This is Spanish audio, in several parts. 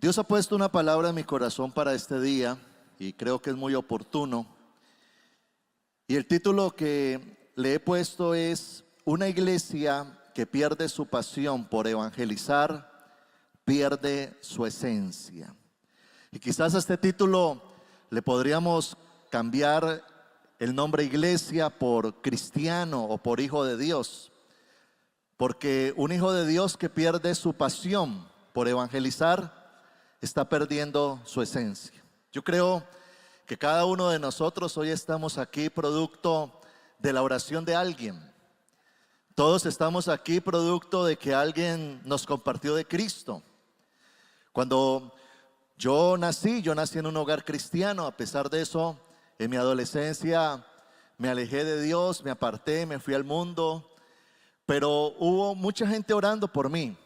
Dios ha puesto una palabra en mi corazón para este día y creo que es muy oportuno. Y el título que le he puesto es: una iglesia que pierde su pasión por evangelizar, pierde su esencia. Y quizás a este título le podríamos cambiar el nombre iglesia por cristiano o por hijo de Dios. Porque un hijo de Dios que pierde su pasión por evangelizar está perdiendo su esencia. Yo creo que cada uno de nosotros hoy estamos aquí producto de la oración de alguien. Todos estamos aquí producto de que alguien nos compartió de Cristo. Cuando yo nací en un hogar cristiano. A pesar de eso, en mi adolescencia me alejé de Dios, me aparté, me fui al mundo. Pero hubo mucha gente orando por mí.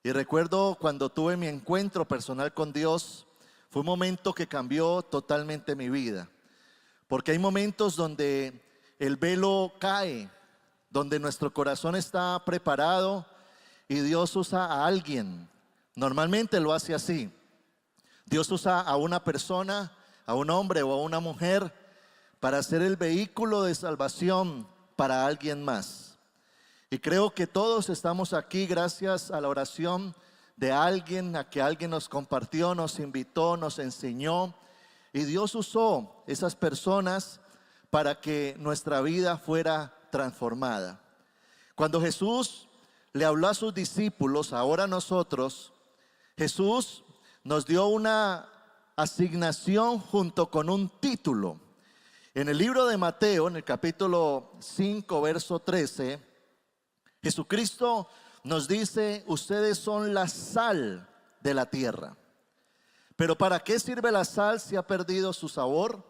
Y recuerdo cuando tuve mi encuentro personal con Dios, fue un momento que cambió totalmente mi vida. Porque hay momentos donde el velo cae, donde nuestro corazón está preparado y Dios usa a alguien. Normalmente lo hace así. Dios usa a una persona, a un hombre o a una mujer para ser el vehículo de salvación para alguien más. Y creo que todos estamos aquí gracias a la oración de alguien, a que alguien nos compartió, nos invitó, nos enseñó. Y Dios usó esas personas para que nuestra vida fuera transformada. Cuando Jesús le habló a sus discípulos, ahora nosotros, Jesús nos dio una asignación junto con un título. En el libro de Mateo, en el capítulo 5, verso 13, Jesucristo nos dice: ustedes son la sal de la tierra. Pero ¿para qué sirve la sal si ha perdido su sabor?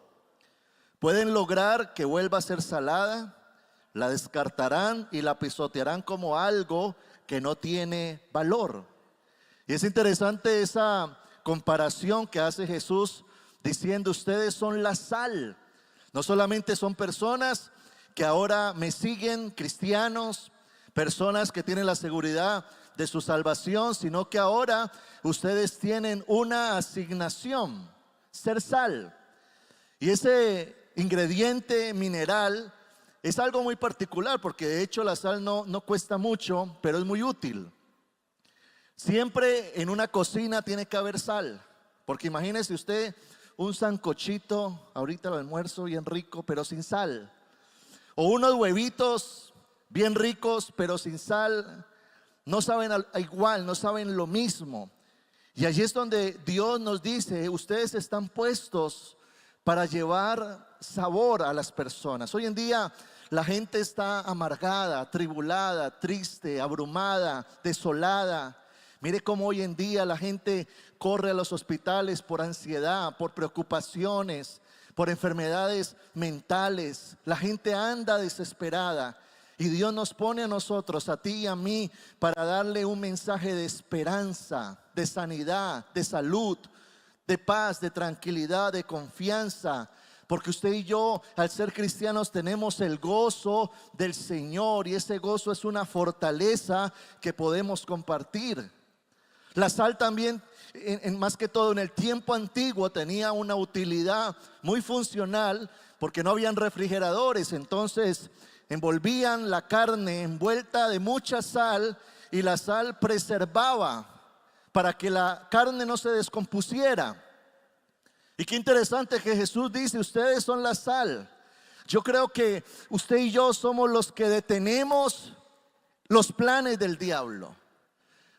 Pueden lograr que vuelva a ser salada, la descartarán y la pisotearán como algo que no tiene valor. Y es interesante esa comparación que hace Jesús diciendo: ustedes son la sal. No solamente son personas que ahora me siguen, cristianos, personas que tienen la seguridad de su salvación, sino que ahora ustedes tienen una asignación: ser sal. Y ese ingrediente mineral es algo muy particular, porque de hecho la sal no cuesta mucho, pero es muy útil. Siempre en una cocina tiene que haber sal, porque imagínese usted un sancochito ahorita al almuerzo bien rico, pero sin sal, o unos huevitos bien ricos, pero sin sal, no saben igual, no saben lo mismo. Y allí es donde Dios nos dice: ustedes están puestos para llevar sabor a las personas. Hoy en día la gente está amargada, atribulada, triste, abrumada, desolada. Mire cómo hoy en día la gente corre a los hospitales por ansiedad, por preocupaciones, por enfermedades mentales. La gente anda desesperada. Y Dios nos pone a nosotros, a ti y a mí, para darle un mensaje de esperanza, de sanidad, de salud, de paz, de tranquilidad, de confianza. Porque usted y yo, al ser cristianos, tenemos el gozo del Señor, y ese gozo es una fortaleza que podemos compartir. La sal también, más que todo en el tiempo antiguo, tenía una utilidad muy funcional, porque no habían refrigeradores. Entonces envolvían la carne envuelta de mucha sal, y la sal preservaba para que la carne no se descompusiera. Y qué interesante que Jesús dice: ustedes son la sal. Yo creo que usted y yo somos los que detenemos los planes del diablo,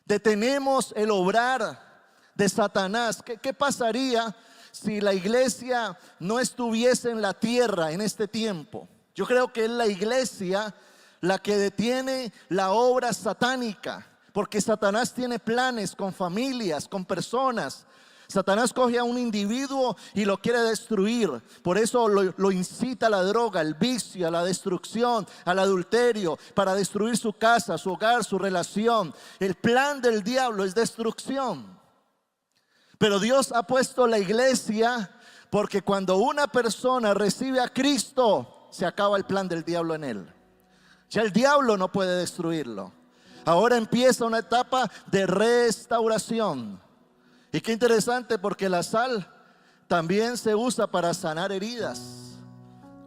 detenemos el obrar de Satanás. ¿Qué pasaría si la iglesia no estuviese en la tierra en este tiempo? Yo creo que es la iglesia la que detiene la obra satánica, porque Satanás tiene planes con familias, con personas. Satanás coge a un individuo y lo quiere destruir. Por eso lo incita a la droga, al vicio, a la destrucción, al adulterio, para destruir su casa, su hogar, su relación. El plan del diablo es destrucción. Pero Dios ha puesto la iglesia, porque cuando una persona recibe a Cristo, se acaba el plan del diablo en él. Ya el diablo no puede destruirlo. Ahora empieza una etapa de restauración. Y qué interesante, porque la sal también se usa para sanar heridas.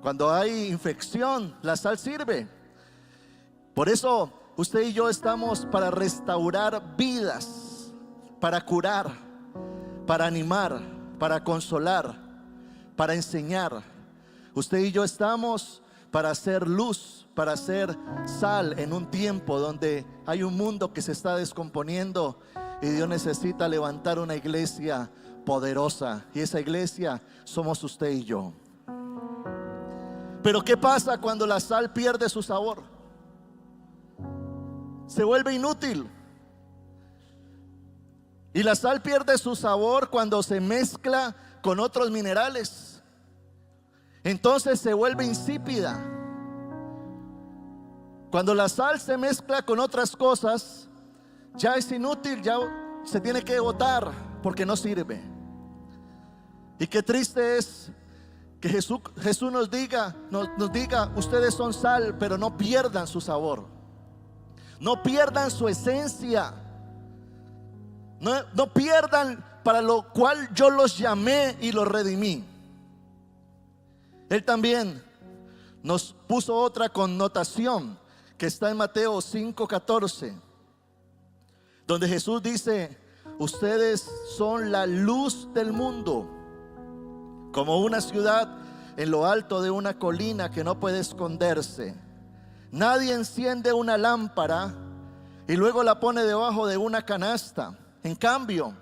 Cuando hay infección, la sal sirve. Por eso usted y yo estamos para restaurar vidas, para curar, para animar, para consolar, para enseñar. Usted y yo estamos para hacer luz, para hacer sal en un tiempo donde hay un mundo que se está descomponiendo y Dios necesita levantar una iglesia poderosa, y esa iglesia somos usted y yo. Pero ¿qué pasa cuando la sal pierde su sabor? Se vuelve inútil. Y la sal pierde su sabor cuando se mezcla con otros minerales. Entonces se vuelve insípida. Cuando la sal se mezcla con otras cosas, ya es inútil, ya se tiene que botar porque no sirve. Y qué triste es que Jesús nos diga, ustedes son sal, pero no pierdan su sabor, no pierdan su esencia, no pierdan para lo cual yo los llamé y los redimí. Él también nos puso otra connotación que está en Mateo 5:14, donde Jesús dice: ustedes son la luz del mundo, como una ciudad en lo alto de una colina que no puede esconderse. Nadie enciende una lámpara y luego la pone debajo de una canasta. En cambio,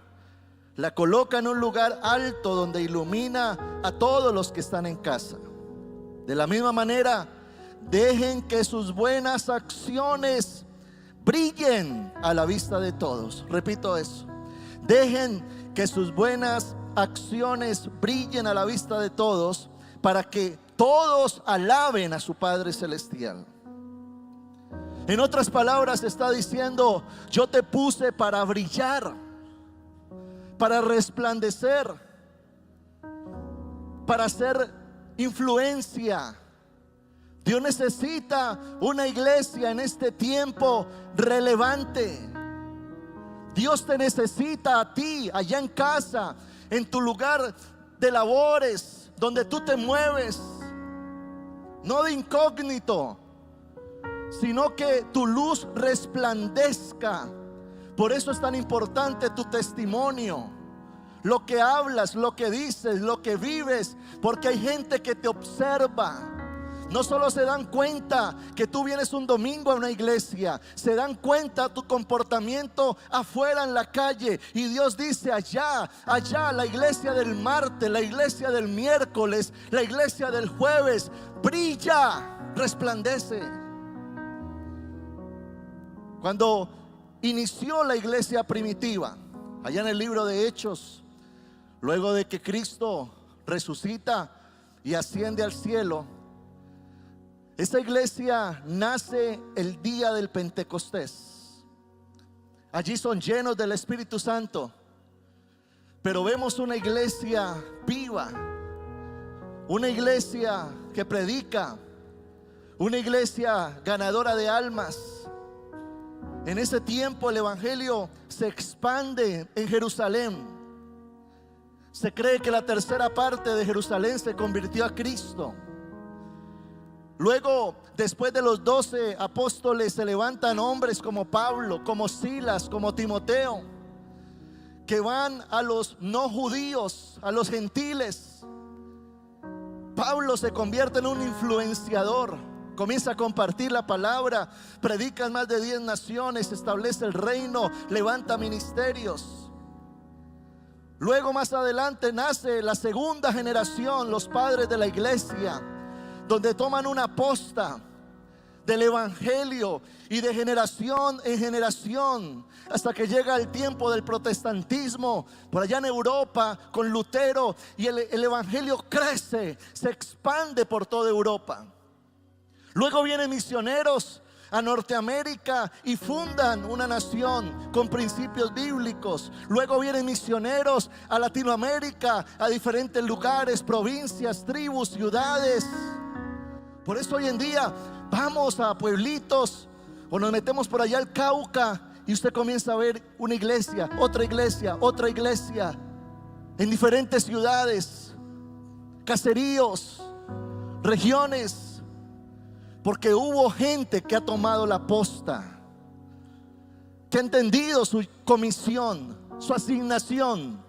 la coloca en un lugar alto donde ilumina a todos los que están en casa. De la misma manera, dejen que sus buenas acciones brillen a la vista de todos. Repito eso: dejen que sus buenas acciones brillen a la vista de todos, para que todos alaben a su Padre Celestial. En otras palabras, está diciendo: yo te puse para brillar, para resplandecer, para hacer influencia. Dios necesita una iglesia en este tiempo relevante. Dios te necesita a ti, allá en casa, en tu lugar de labores, donde tú te mueves, no de incógnito, sino que tu luz resplandezca. Por eso es tan importante tu testimonio, lo que hablas, lo que dices, lo que vives, porque hay gente que te observa. No solo se dan cuenta que tú vienes un domingo a una iglesia, se dan cuenta tu comportamiento afuera en la calle. Y Dios dice: allá, la iglesia del martes, la iglesia del miércoles, la iglesia del jueves, brilla, resplandece. Cuando inició la iglesia primitiva, allá en el libro de Hechos, luego de que Cristo resucita y asciende al cielo, esta iglesia nace el día del Pentecostés. Allí son llenos del Espíritu Santo. Pero vemos una iglesia viva, una iglesia que predica, una iglesia ganadora de almas. En ese tiempo el evangelio se expande en Jerusalén. Se cree que la tercera parte de Jerusalén se convirtió a Cristo. Luego, después de los 12 apóstoles, se levantan hombres como Pablo, como Silas, como Timoteo, que van a los no judíos, a los gentiles. Pablo se convierte en un influenciador, comienza a compartir la palabra, predica en más de 10 naciones, establece el reino, levanta ministerios. Luego, más adelante, nace la segunda generación, los padres de la iglesia, donde toman una posta del evangelio y de generación en generación, hasta que llega el tiempo del protestantismo por allá en Europa con Lutero, y el evangelio crece, se expande por toda Europa. Luego vienen misioneros a Norteamérica y fundan una nación con principios bíblicos. Luego vienen misioneros a Latinoamérica, a diferentes lugares, provincias, tribus, ciudades. Por eso hoy en día vamos a pueblitos o nos metemos por allá al Cauca y Y usted comienza a ver una iglesia, otra iglesia, otra iglesia, en diferentes ciudades, caseríos, regiones, porque hubo gente que ha tomado la posta, que ha entendido su comisión, su asignación,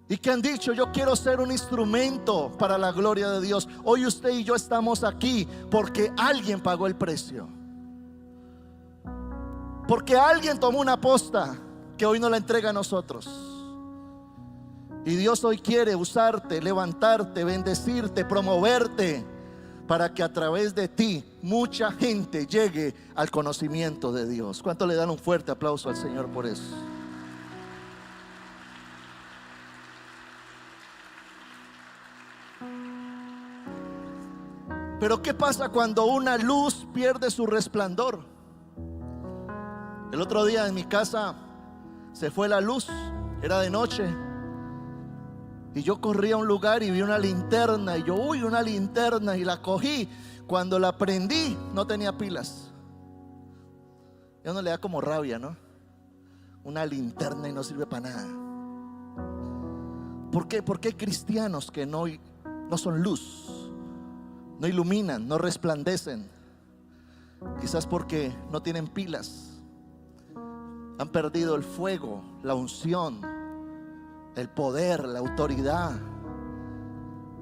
y que han dicho: yo quiero ser un instrumento para la gloria de Dios. Hoy usted y yo estamos aquí porque alguien pagó el precio, porque alguien tomó una posta que hoy nos la entrega a nosotros. Y Dios hoy quiere usarte, levantarte, bendecirte, promoverte, para que a través de ti mucha gente llegue al conocimiento de Dios. ¿Cuánto le dan un fuerte aplauso al Señor por eso? Pero ¿qué pasa cuando una luz pierde su resplandor? El otro día en mi casa se fue la luz, era de noche, y yo corrí a un lugar y vi una linterna, y yo, uy, una linterna, y la cogí. Cuando la prendí no tenía pilas. Y a uno le da como rabia, ¿no? Una linterna y no sirve para nada. ¿Por qué? Porque hay cristianos que no son luz, no iluminan, no resplandecen. Quizás porque no tienen pilas. Han perdido el fuego, la unción, el poder, la autoridad.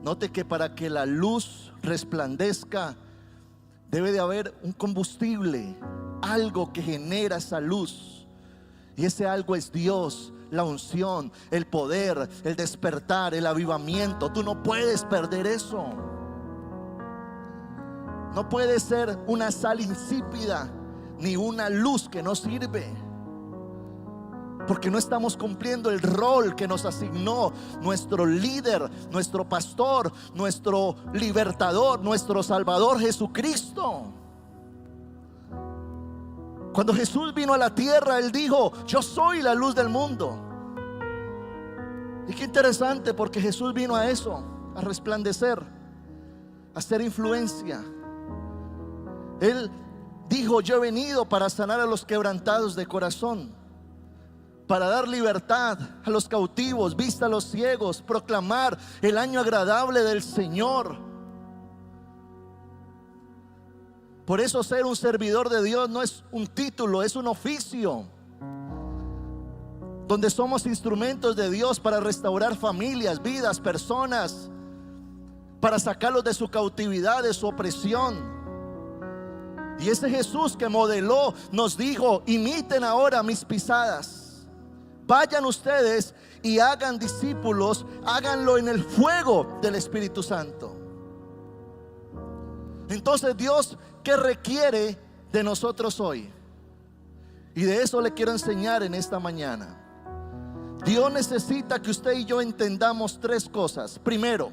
Note que para que la luz resplandezca debe de haber un combustible, algo que genera esa luz. Y ese algo es Dios, la unción, el poder, el despertar, el avivamiento. Tú no puedes perder eso. No puede ser una sal insípida ni una luz que no sirve, porque no estamos cumpliendo el rol que nos asignó nuestro líder, nuestro pastor, nuestro libertador, nuestro Salvador Jesucristo. Cuando Jesús vino a la tierra, Él dijo: yo soy la luz del mundo. Y qué interesante, porque Jesús vino a eso, a resplandecer, a hacer influencia. Él dijo: yo he venido para sanar a los quebrantados de corazón, para dar libertad a los cautivos, vista a los ciegos, proclamar el año agradable del Señor. Por eso ser un servidor de Dios no es un título, es un oficio, donde somos instrumentos de Dios para restaurar familias, vidas, personas, para sacarlos de su cautividad, de su opresión. Y ese Jesús que modeló nos dijo: imiten ahora mis pisadas. Vayan ustedes y hagan discípulos, háganlo en el fuego del Espíritu Santo. Entonces, Dios, ¿qué requiere de nosotros hoy? Y de eso le quiero enseñar en esta mañana. Dios necesita que usted y yo entendamos tres cosas. Primero,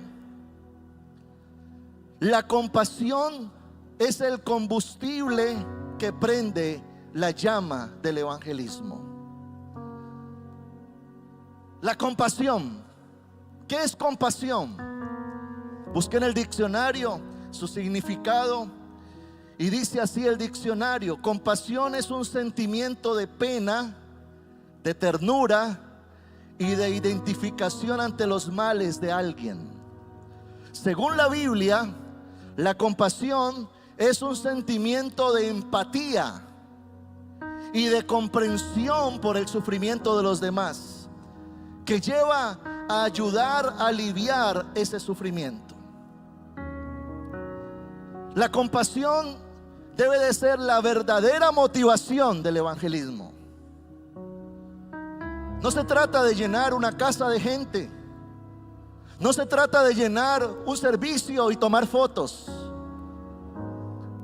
la compasión es el combustible que prende la llama del evangelismo. La compasión. ¿Qué es compasión? Busqué en el diccionario su significado y dice así el diccionario: compasión es un sentimiento de pena, de ternura y de identificación ante los males de alguien. Según la Biblia, la compasión es un sentimiento de empatía y de comprensión por el sufrimiento de los demás, que lleva a ayudar a aliviar ese sufrimiento. La compasión debe de ser la verdadera motivación del evangelismo. No se trata de llenar una casa de gente, no se trata de llenar un servicio y tomar fotos.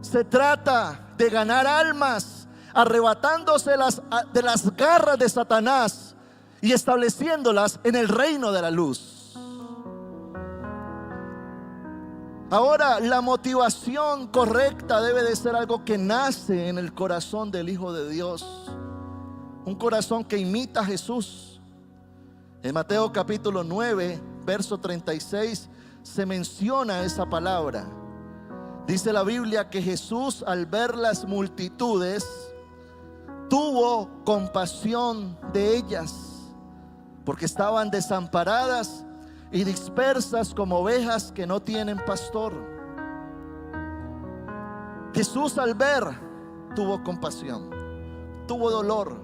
Se trata de ganar almas, arrebatándoselas de las garras de Satanás y estableciéndolas en el reino de la luz. Ahora, la motivación correcta debe de ser algo que nace en el corazón del Hijo de Dios, un corazón que imita a Jesús. En Mateo capítulo 9, verso 36 se menciona esa palabra. Dice la Biblia que Jesús, al ver las multitudes, tuvo compasión de ellas, porque estaban desamparadas y dispersas como ovejas que no tienen pastor. Jesús, al ver, tuvo compasión, tuvo dolor.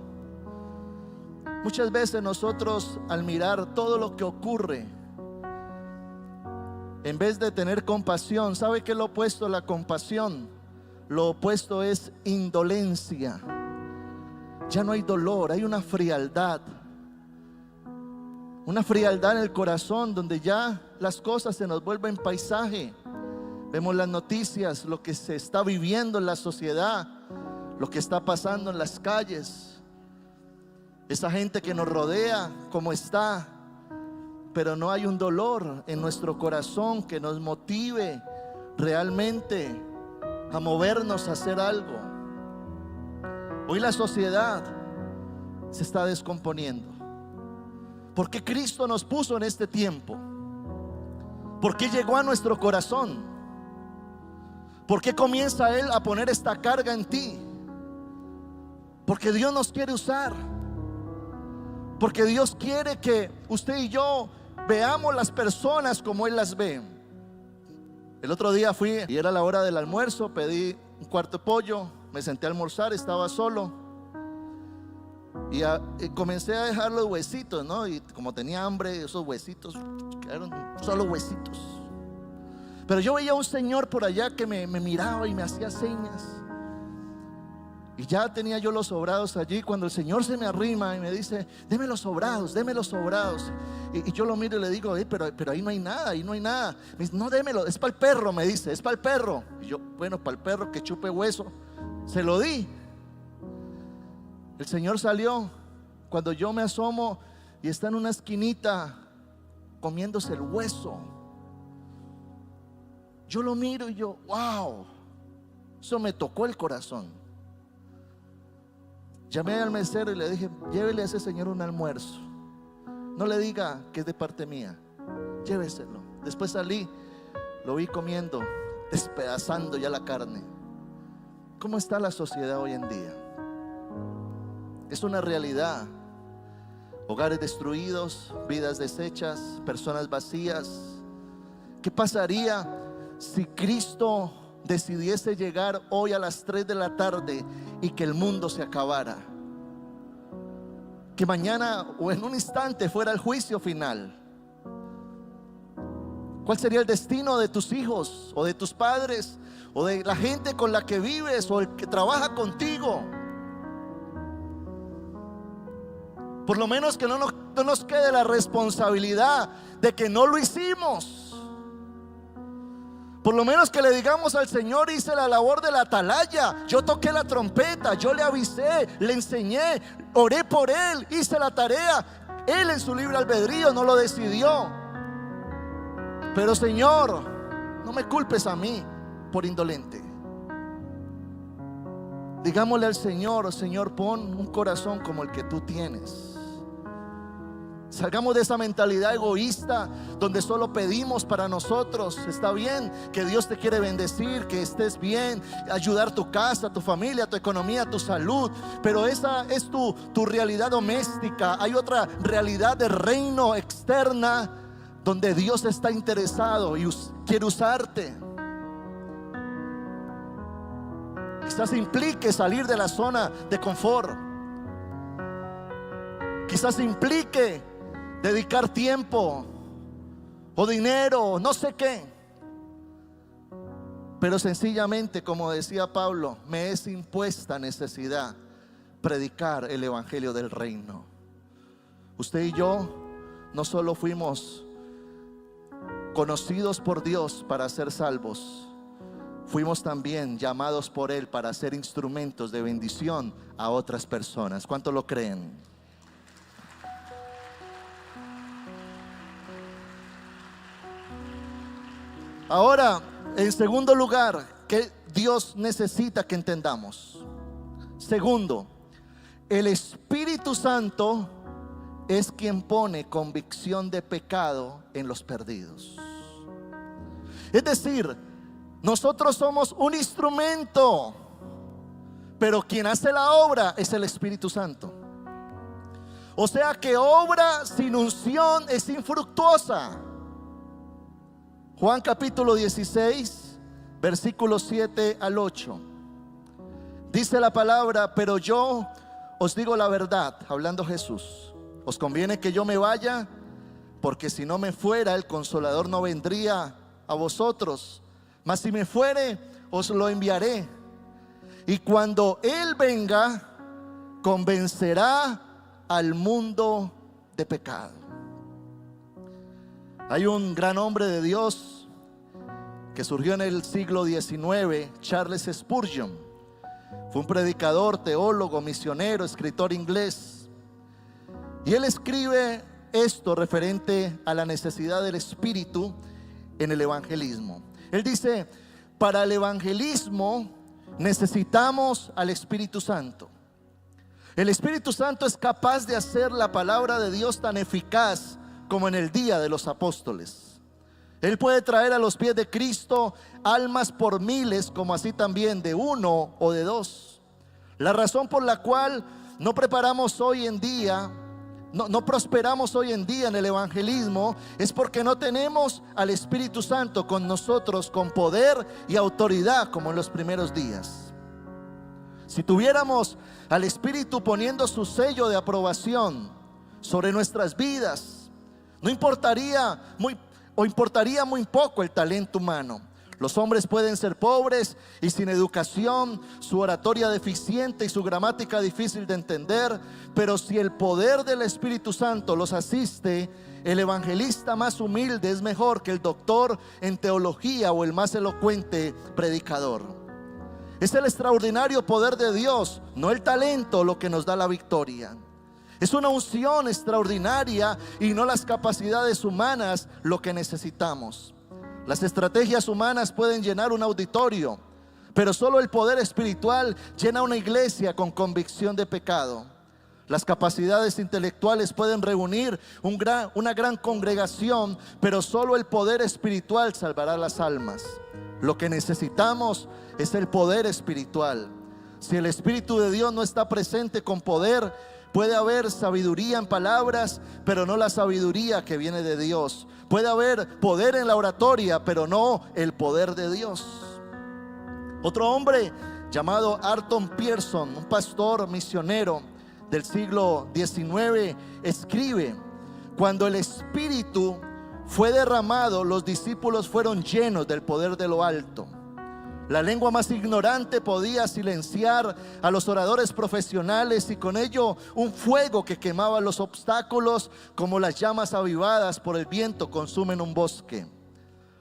Muchas veces nosotros, al mirar todo lo que ocurre, en vez de tener compasión, ¿sabe qué es lo opuesto a la compasión? Lo opuesto es indolencia. Ya no hay dolor, hay una frialdad. Una frialdad en el corazón, donde ya las cosas se nos vuelven paisaje. Vemos las noticias, lo que se está viviendo en la sociedad, lo que está pasando en las calles. Esa gente que nos rodea, cómo está. Pero no hay un dolor en nuestro corazón que nos motive realmente a movernos a hacer algo. Hoy la sociedad se está descomponiendo. ¿Por qué Cristo nos puso en este tiempo? ¿Por qué llegó a nuestro corazón? ¿Por qué comienza Él a poner esta carga en ti? Porque Dios nos quiere usar. Porque Dios quiere que usted y yo veamos las personas como Él las ve. El otro día fui y era la hora del almuerzo. Pedí un cuarto de pollo, me senté a almorzar, estaba solo. Y comencé a dejar los huesitos, ¿no? Y como tenía hambre, esos huesitos quedaron solo huesitos. Pero yo veía a un señor por allá que me miraba y me hacía señas. Y ya tenía yo los sobrados allí, cuando el Señor se me arrima y me dice: deme los sobrados, deme los sobrados. Y yo lo miro y le digo: pero ahí no hay nada, ahí no hay nada. Me dice: no, démelo, es para el perro, me dice, es para el perro. Y yo: bueno, para el perro que chupe hueso. Se lo di. El Señor salió. Cuando yo me asomo y está en una esquinita comiéndose el hueso, yo lo miro y yo: wow, eso me tocó el corazón. Llamé al mesero y le dije: llévele a ese señor un almuerzo. No le diga que es de parte mía, lléveselo. Después salí, lo vi comiendo, despedazando ya la carne. ¿Cómo está la sociedad hoy en día? Es una realidad. Hogares destruidos, vidas deshechas, personas vacías. ¿Qué pasaría si Cristo decidiese llegar hoy a las 3 de la tarde y que el mundo se acabara? Que mañana o en un instante fuera el juicio final. ¿Cuál sería el destino de tus hijos o de tus padres o de la gente con la que vives o el que trabaja contigo? Por lo menos que no nos quede la responsabilidad de que no lo hicimos. Por lo menos que le digamos al Señor: hice la labor de la atalaya, yo toqué la trompeta, yo le avisé, le enseñé, oré por él, hice la tarea. Él en su libre albedrío no lo decidió. Pero Señor, no me culpes a mí por indolente. Digámosle al Señor: Señor, pon un corazón como el que tú tienes. Salgamos de esa mentalidad egoísta donde solo pedimos para nosotros. Está bien que Dios te quiere bendecir, que estés bien, ayudar tu casa, tu familia, tu economía, tu salud, pero esa es tu realidad doméstica. Hay otra realidad de reino externa donde Dios está interesado y quiere usarte. Quizás implique salir de la zona de confort. Quizás implique dedicar tiempo o dinero, no sé qué. Pero sencillamente, como decía Pablo, me es impuesta necesidad predicar el evangelio del reino. Usted y yo no solo fuimos conocidos por Dios para ser salvos, fuimos también llamados por Él para ser instrumentos de bendición a otras personas. ¿Cuánto lo creen? Ahora, en segundo lugar, ¿qué Dios necesita que entendamos? Segundo, el Espíritu Santo es quien pone convicción de pecado en los perdidos. Es decir, nosotros somos un instrumento, pero quien hace la obra es el Espíritu Santo. O sea que obra sin unción es infructuosa. Juan capítulo 16, versículos 7 al 8. Dice la palabra: pero yo os digo la verdad, hablando Jesús, os conviene que yo me vaya, porque si no me fuera, el Consolador no vendría a vosotros, mas si me fuere, os lo enviaré. Y cuando Él venga, convencerá al mundo de pecado. Hay un gran hombre de Dios que surgió en el siglo XIX, Charles Spurgeon. Fue un predicador, teólogo, misionero, escritor inglés. Y él escribe esto referente a la necesidad del Espíritu en el evangelismo. Él dice: para el evangelismo necesitamos al Espíritu Santo. El Espíritu Santo es capaz de hacer la palabra de Dios tan eficaz como en el día de los apóstoles. Él puede traer a los pies de Cristo almas por miles, como así también de uno o de dos. La razón por la cual no prosperamos hoy en día en el evangelismo es porque no tenemos al Espíritu Santo con nosotros con poder y autoridad como en los primeros días. Si tuviéramos al Espíritu poniendo su sello de aprobación sobre nuestras vidas, importaría muy poco el talento humano. Los hombres pueden ser pobres y sin educación, su oratoria deficiente y su gramática difícil de entender, pero si el poder del Espíritu Santo los asiste, el evangelista más humilde es mejor que el doctor en teología o el más elocuente predicador. Es el extraordinario poder de Dios, no el talento, lo que nos da la victoria. Es una unción extraordinaria y no las capacidades humanas lo que necesitamos. Las estrategias humanas pueden llenar un auditorio, pero solo el poder espiritual llena una iglesia con convicción de pecado. Las capacidades intelectuales pueden reunir una gran congregación, pero solo el poder espiritual salvará las almas. Lo que necesitamos es el poder espiritual. Si el Espíritu de Dios no está presente con poder, puede haber sabiduría en palabras, pero no la sabiduría que viene de Dios. Puede haber poder en la oratoria, pero no el poder de Dios. Otro hombre llamado Arthur Pierson, un pastor misionero del siglo XIX, escribe: cuando el Espíritu fue derramado, los discípulos fueron llenos del poder de lo alto. La lengua más ignorante podía silenciar a los oradores profesionales, y con ello un fuego que quemaba los obstáculos como las llamas avivadas por el viento consumen un bosque.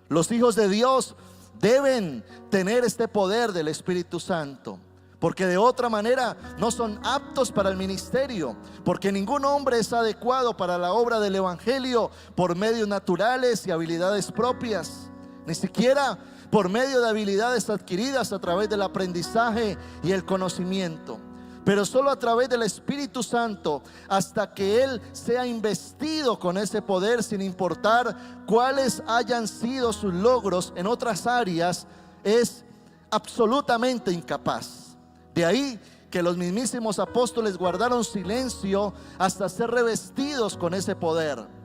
Los hijos de Dios deben tener este poder del Espíritu Santo, porque de otra manera no son aptos para el ministerio, porque ningún hombre es adecuado para la obra del evangelio por medios naturales y habilidades propias, ni siquiera por medio de habilidades adquiridas a través del aprendizaje y el conocimiento, pero solo a través del Espíritu Santo, hasta que Él sea investido con ese poder, sin importar cuáles hayan sido sus logros en otras áreas, es absolutamente incapaz. De ahí que los mismísimos apóstoles guardaron silencio hasta ser revestidos con ese poder.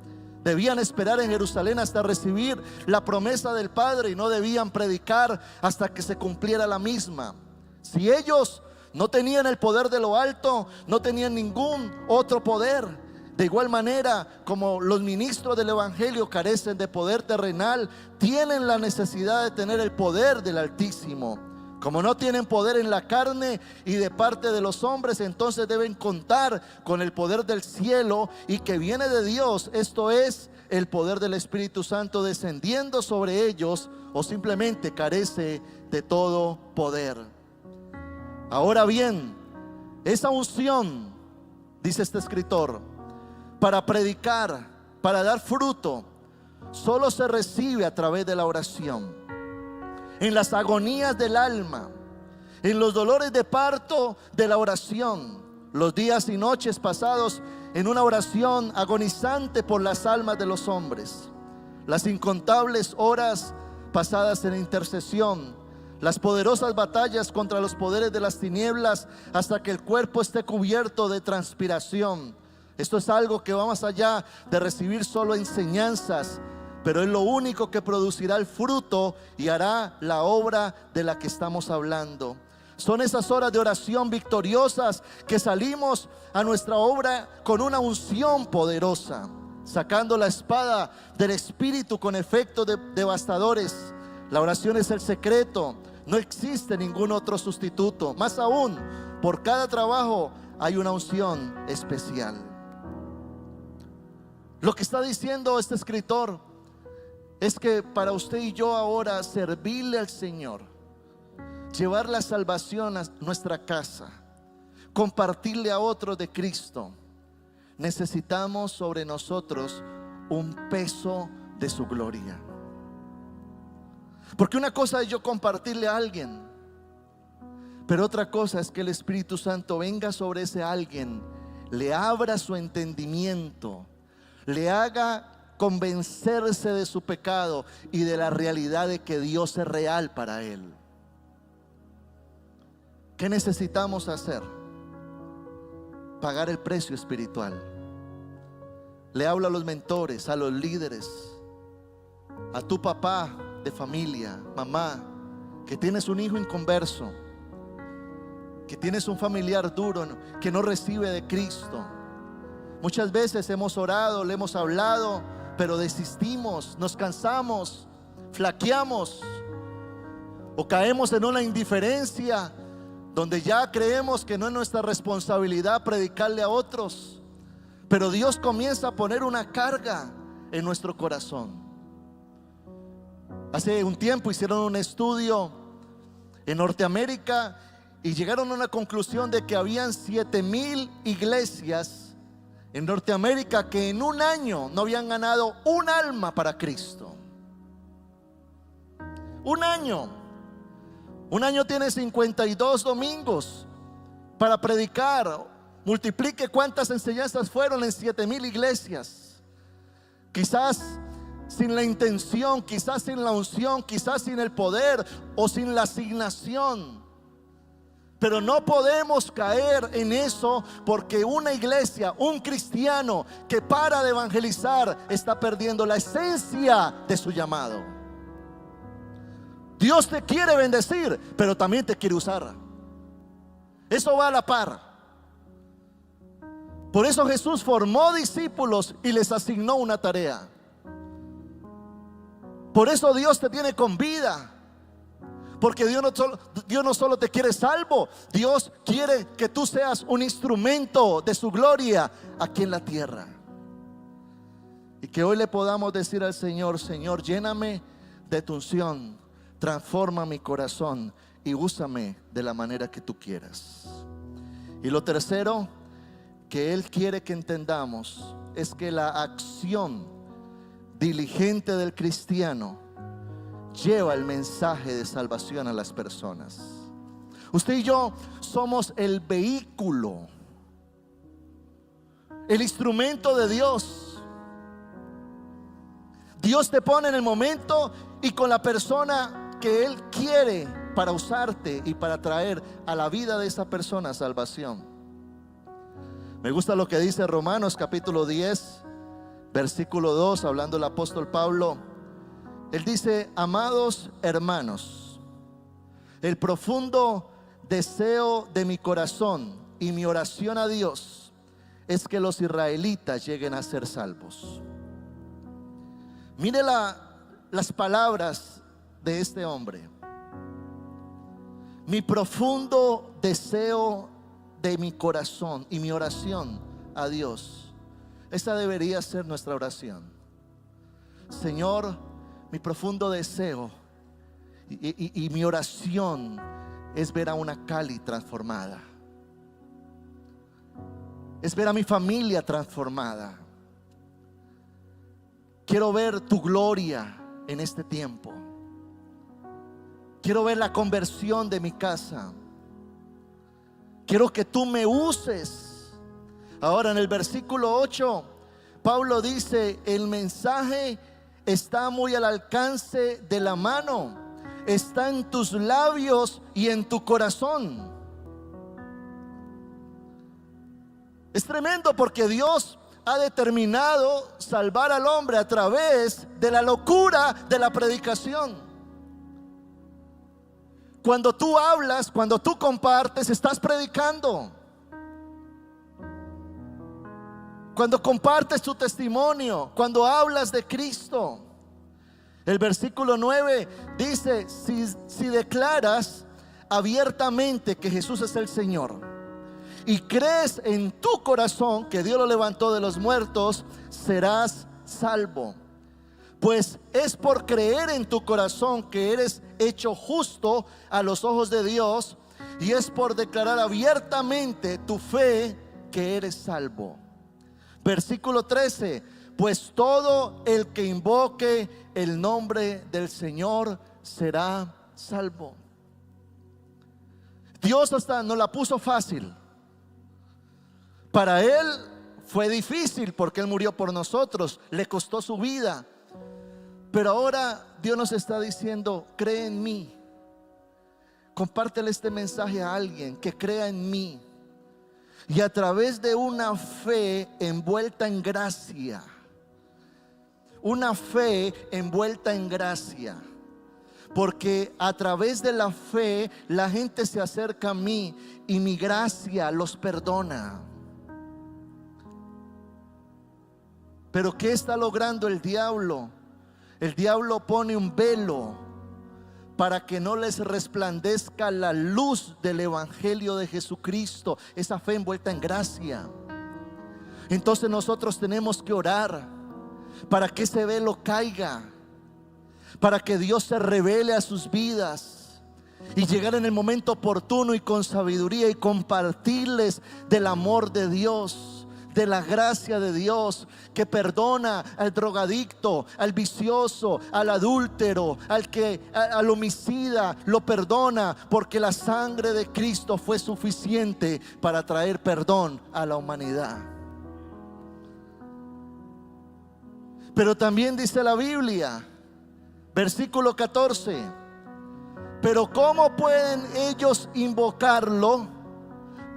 Debían esperar en Jerusalén hasta recibir la promesa del Padre, y no debían predicar hasta que se cumpliera la misma. Si ellos no tenían el poder de lo alto, no tenían ningún otro poder. De igual manera como los ministros del evangelio carecen de poder terrenal, tienen la necesidad de tener el poder del Altísimo. Como no tienen poder en la carne y de parte de los hombres, entonces deben contar con el poder del cielo y que viene de Dios. Esto es el poder del Espíritu Santo descendiendo sobre ellos, o simplemente carece de todo poder. Ahora bien, esa unción, dice este escritor, para predicar, para dar fruto, solo se recibe a través de la oración. En las agonías del alma, en los dolores de parto de la oración, los días y noches pasados en una oración agonizante por las almas de los hombres, las incontables horas pasadas en intercesión, las poderosas batallas contra los poderes de las tinieblas, hasta que el cuerpo esté cubierto de transpiración. Esto es algo que va más allá de recibir solo enseñanzas, pero es lo único que producirá el fruto y hará la obra de la que estamos hablando. Son esas horas de oración victoriosas que salimos a nuestra obra con una unción poderosa, sacando la espada del Espíritu con efectos devastadores. La oración es el secreto. No existe ningún otro sustituto. Más aún, por cada trabajo hay una unción especial. Lo que está diciendo este escritor es que para usted y yo ahora servirle al Señor, llevar la salvación a nuestra casa, compartirle a otros de Cristo, necesitamos sobre nosotros un peso de su gloria. Porque una cosa es yo compartirle a alguien, pero otra cosa es que el Espíritu Santo venga sobre ese alguien, le abra su entendimiento, le haga convencerse de su pecado y de la realidad de que Dios es real para él. ¿Qué necesitamos hacer? Pagar el precio espiritual. Le hablo a los mentores, a los líderes, a tu papá de familia, mamá, que tienes un hijo inconverso, que tienes un familiar duro que no recibe de Cristo. Muchas veces hemos orado, le hemos hablado, pero desistimos, nos cansamos, flaqueamos o caemos en una indiferencia donde ya creemos que no es nuestra responsabilidad predicarle a otros. Pero Dios comienza a poner una carga en nuestro corazón. Hace un tiempo hicieron un estudio en Norteamérica y llegaron a una conclusión de que habían 7,000 iglesias en Norteamérica que en un año no habían ganado un alma para Cristo. Un año tiene 52 domingos para predicar. Multiplique cuántas enseñanzas fueron en 7,000 iglesias. Quizás sin la intención, quizás sin la unción, quizás sin el poder o sin la asignación. Pero no podemos caer en eso, porque una iglesia, un cristiano que para de evangelizar está perdiendo la esencia de su llamado. Dios te quiere bendecir, pero también te quiere usar. Eso va a la par. Por eso Jesús formó discípulos y les asignó una tarea. Por eso Dios te tiene con vida. Porque Dios no solo te quiere salvo, Dios quiere que tú seas un instrumento de su gloria aquí en la tierra. Y que hoy le podamos decir al Señor: Señor, lléname de tu unción, transforma mi corazón y úsame de la manera que tú quieras. Y lo tercero que Él quiere que entendamos es que la acción diligente del cristiano lleva el mensaje de salvación a las personas. Usted y yo somos el vehículo, el instrumento de Dios. Dios te pone en el momento y con la persona que Él quiere para usarte y para traer a la vida de esa persona salvación. Me gusta lo que dice Romanos capítulo 10, versículo 2, hablando el apóstol Pablo. Él dice: amados hermanos, el profundo deseo de mi corazón y mi oración a Dios es que los israelitas lleguen a ser salvos. Mire las palabras de este hombre. Mi profundo deseo de mi corazón y mi oración a Dios. Esa debería ser nuestra oración. Señor, mi profundo deseo y mi oración es ver a una Cali transformada. Es ver a mi familia transformada. Quiero ver tu gloria en este tiempo. Quiero ver la conversión de mi casa. Quiero que tú me uses. Ahora en el versículo 8, Pablo dice: el mensaje está muy al alcance de la mano. está en tus labios y en tu corazón. Es tremendo porque Dios ha determinado salvar al hombre a través de la locura de la predicación. Cuando tú hablas, cuando tú compartes, estás predicando. Cuando compartes tu testimonio, cuando hablas de Cristo. El versículo 9 dice: si declaras abiertamente que Jesús es el Señor y crees en tu corazón que Dios lo levantó de los muertos, serás salvo. Pues es por creer en tu corazón que eres hecho justo a los ojos de Dios, y es por declarar abiertamente tu fe que eres salvo. Versículo 13: pues todo el que invoque el nombre del Señor será salvo. Dios hasta nos la puso fácil. Para Él fue difícil porque Él murió por nosotros, le costó su vida. Pero ahora Dios nos está diciendo: cree en mí. Compártele este mensaje a alguien que crea en mí. Y a través de una fe envuelta en gracia, una fe envuelta en gracia, porque a través de la fe la gente se acerca a mí y mi gracia los perdona. Pero ¿qué está logrando el diablo? El diablo pone un velo para que no les resplandezca la luz del evangelio de Jesucristo, esa fe envuelta en gracia. Entonces nosotros tenemos que orar para que ese velo caiga, para que Dios se revele a sus vidas y llegar en el momento oportuno y con sabiduría y compartirles del amor de Dios, de la gracia de Dios que perdona al drogadicto, al vicioso, al adúltero, al homicida. Lo perdona porque la sangre de Cristo fue suficiente para traer perdón a la humanidad. Pero también dice la Biblia, versículo 14: pero ¿cómo pueden ellos invocarlo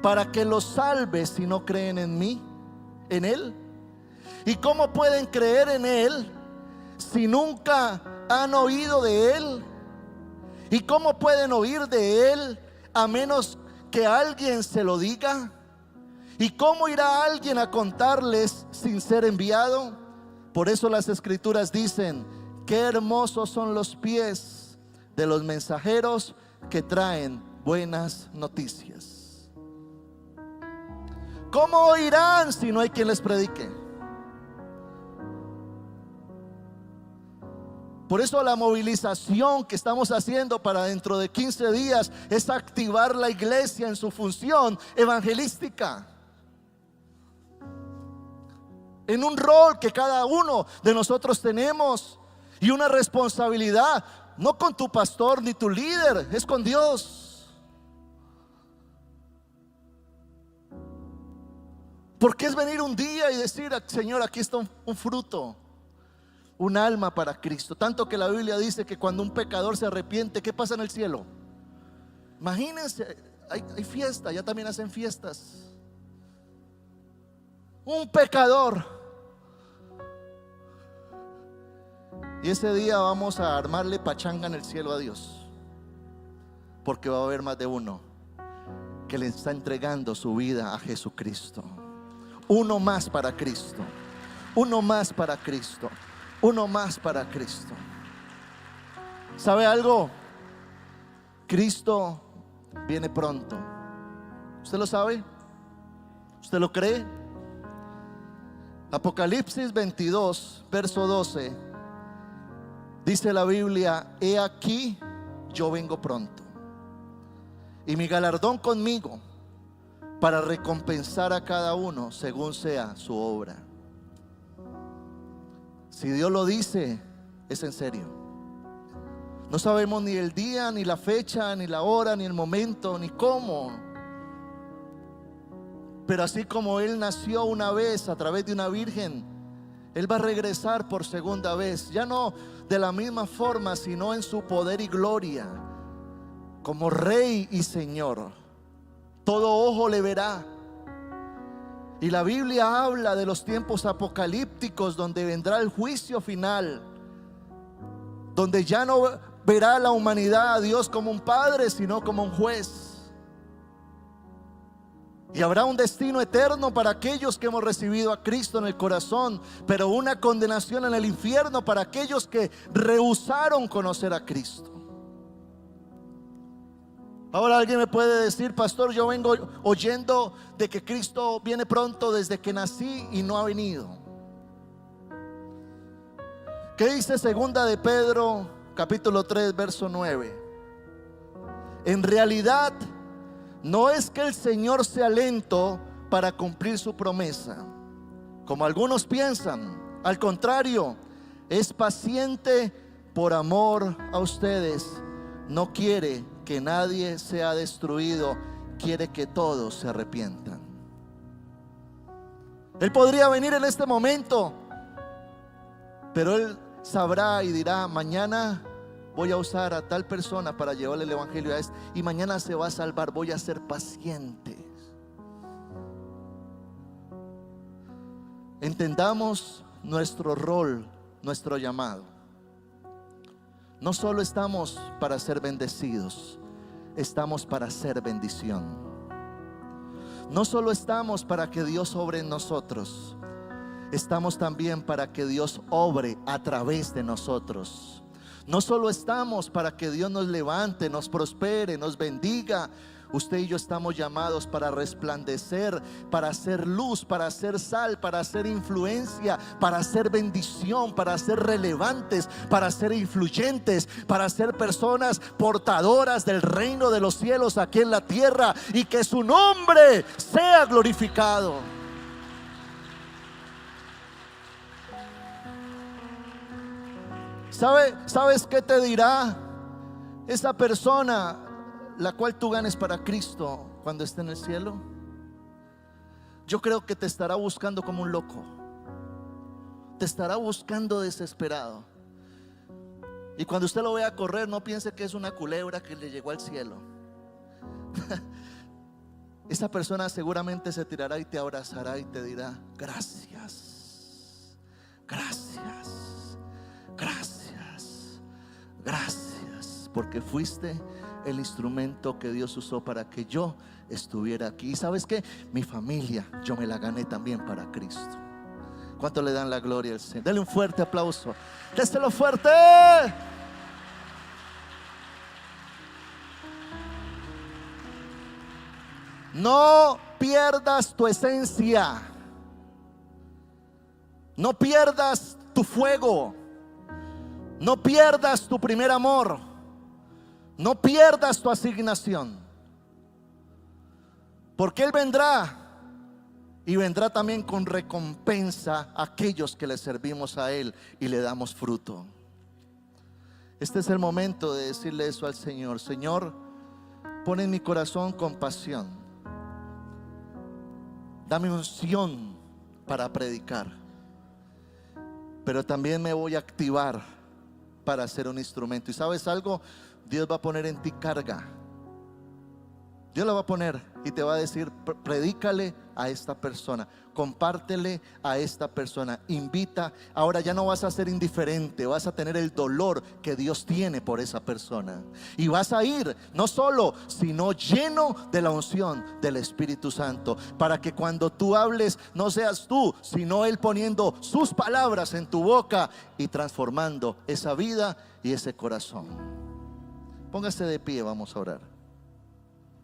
para que los salve si no creen en mí, en Él? ¿Y cómo pueden creer en Él si nunca han oído de Él? ¿Y cómo pueden oír de Él a menos que alguien se lo diga? ¿Y cómo irá alguien a contarles sin ser enviado? Por eso las escrituras dicen: qué hermosos son los pies de los mensajeros que traen buenas noticias. ¿Cómo oirán si no hay quien les predique? Por eso la movilización que estamos haciendo para dentro de 15 días es activar la iglesia en su función evangelística, en un rol que cada uno de nosotros tenemos y una responsabilidad, no con tu pastor ni tu líder, es con Dios. Porque es venir un día y decir: Señor, aquí está un fruto, un alma para Cristo. Tanto que la Biblia dice que cuando un pecador se arrepiente, ¿qué pasa en el cielo? Imagínense, hay fiesta, ya también hacen fiestas. Un pecador, y ese día vamos a armarle pachanga en el cielo a Dios, porque va a haber más de uno que le está entregando su vida a Jesucristo. Uno más para Cristo, uno más para Cristo, uno más para Cristo. ¿Sabe algo? Cristo viene pronto. ¿Usted lo sabe? ¿Usted lo cree? Apocalipsis 22, verso 12, dice la Biblia: he aquí, yo vengo pronto, y mi galardón conmigo, para recompensar a cada uno según sea su obra. Si Dios lo dice, es en serio. No sabemos ni el día, ni la fecha, ni la hora, ni el momento, ni cómo. Pero así como Él nació una vez a través de una virgen, Él va a regresar por segunda vez, ya no de la misma forma, sino en su poder y gloria, como Rey y Señor. Todo ojo le verá. Y la Biblia habla de los tiempos apocalípticos, donde vendrá el juicio final, donde ya no verá la humanidad a Dios como un padre, sino como un juez. Y habrá un destino eterno para aquellos que hemos recibido a Cristo en el corazón, pero una condenación en el infierno para aquellos que rehusaron conocer a Cristo. Ahora alguien me puede decir: pastor, yo vengo oyendo de que Cristo viene pronto desde que nací y no ha venido. ¿Qué dice segunda de Pedro capítulo 3 verso 9? En realidad no es que el Señor sea lento para cumplir su promesa, como algunos piensan. Al contrario, es paciente por amor a ustedes. No quiere que nadie sea destruido, quiere que todos se arrepientan. Él podría venir en este momento, pero Él sabrá y dirá: mañana voy a usar a tal persona para llevarle el evangelio a este, y mañana se va a salvar. Voy a ser paciente. Entendamos nuestro rol, nuestro llamado. No solo estamos para ser bendecidos, estamos para ser bendición. No solo estamos para que Dios obre en nosotros, estamos también para que Dios obre a través de nosotros. No solo estamos para que Dios nos levante, nos prospere, nos bendiga. Usted y yo estamos llamados para resplandecer, para hacer luz, para hacer sal, para hacer influencia, para hacer bendición, para ser relevantes, para ser influyentes, para ser personas portadoras del reino de los cielos aquí en la tierra, y que su nombre sea glorificado. ¿Sabes qué te dirá esa persona la cual tú ganes para Cristo cuando esté en el cielo? Yo creo que te estará buscando como un loco, te estará buscando desesperado. Y cuando usted lo vea correr, no piense que es una culebra que le llegó al cielo. Esa persona seguramente se tirará y te abrazará y te dirá: gracias, gracias, gracias, gracias, porque fuiste el instrumento que Dios usó para que yo estuviera aquí. ¿Y sabes qué? Mi familia, yo me la gané también para Cristo. ¿Cuánto le dan la gloria al Señor? Dale un fuerte aplauso. Déselo fuerte. No pierdas tu esencia. No pierdas tu fuego. No pierdas tu primer amor. No pierdas tu asignación, porque Él vendrá, y vendrá también con recompensa a aquellos que le servimos a Él y le damos fruto. Este es el momento de decirle eso al Señor: Señor, pon en mi corazón compasión, dame unción para predicar, pero también me voy a activar para ser un instrumento. Y ¿sabes algo? Dios va a poner en ti carga. Dios la va a poner y te va a decir: predícale a esta persona, compártele a esta persona, invita. Ahora ya no vas a ser indiferente, vas a tener el dolor que Dios tiene por esa persona, y vas a ir no solo, sino lleno de la unción del Espíritu Santo, para que cuando tú hables no seas tú, sino Él poniendo sus palabras en tu boca y transformando esa vida y ese corazón. Póngase de pie, vamos a orar.